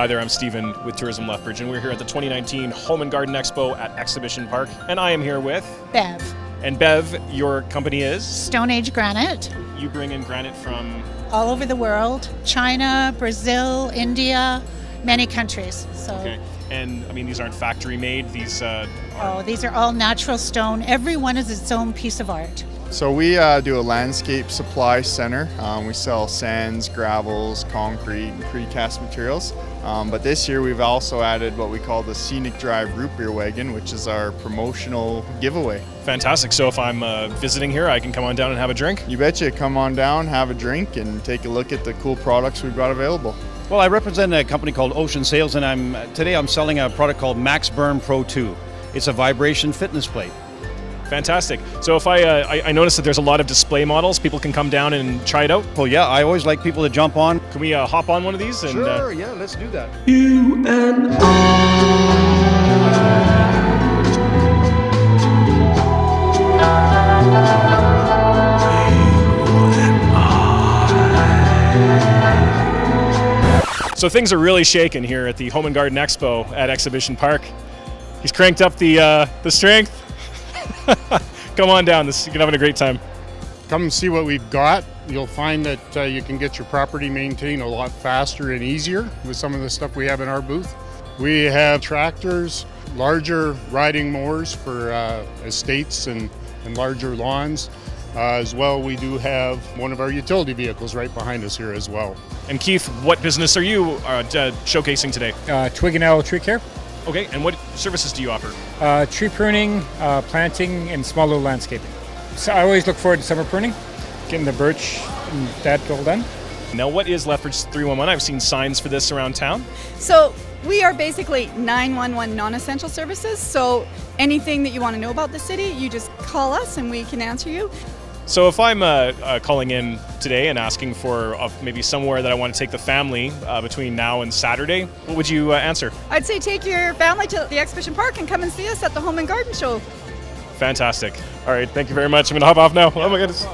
Hi there, I'm Stephen with Tourism Lethbridge, and we're here at the 2019 Home and Garden Expo at Exhibition Park, and I am here with... Bev. And Bev, your company is? Stone Age Granite. You bring in granite from... All over the world. China, Brazil, India, many countries. So. Okay. And, I mean, these aren't factory made, these these are all natural stone. Every one is its own piece of art. So we do a landscape supply center. We sell sands, gravels, concrete, and precast materials. But this year we've also added what we call the Scenic Drive Root Beer Wagon, which is our promotional giveaway. Fantastic. So if I'm visiting here, I can come on down and have a drink? You betcha. Come on down, have a drink, and take a look at the cool products we've got available. Well, I represent a company called Ocean Sales, and today I'm selling a product called Max Burn Pro 2. It's a vibration fitness plate. Fantastic. So if I noticed that there's a lot of display models, people can come down and try it out? Well, yeah, I always like people to jump on. Can we hop on one of these? And, sure, yeah, let's do that. You and So things are really shaking here at the Home and Garden Expo at Exhibition Park. He's cranked up the strength. Come on down, you're having a great time. Come and see what we've got. You'll find that you can get your property maintained a lot faster and easier with some of the stuff we have in our booth. We have tractors, larger riding mowers for estates and larger lawns. As well, we do have one of our utility vehicles right behind us here as well. And Keith, what business are you showcasing today? Twig and Owl Tree Care. Okay, and what services do you offer? Tree pruning, planting, and small little landscaping. So I always look forward to summer pruning, getting the birch and that all done. Now, what is Lethbridge 311? I've seen signs for this around town. So we are basically 911 non-essential services. So anything that you want to know about the city, you just call us and we can answer you. So if I'm calling in today and asking for maybe somewhere that I want to take the family between now and Saturday, what would you answer? I'd say take your family to the Exhibition Park and come and see us at the Home and Garden Show. Fantastic. All right, thank you very much. I'm going to hop off now. Oh my goodness.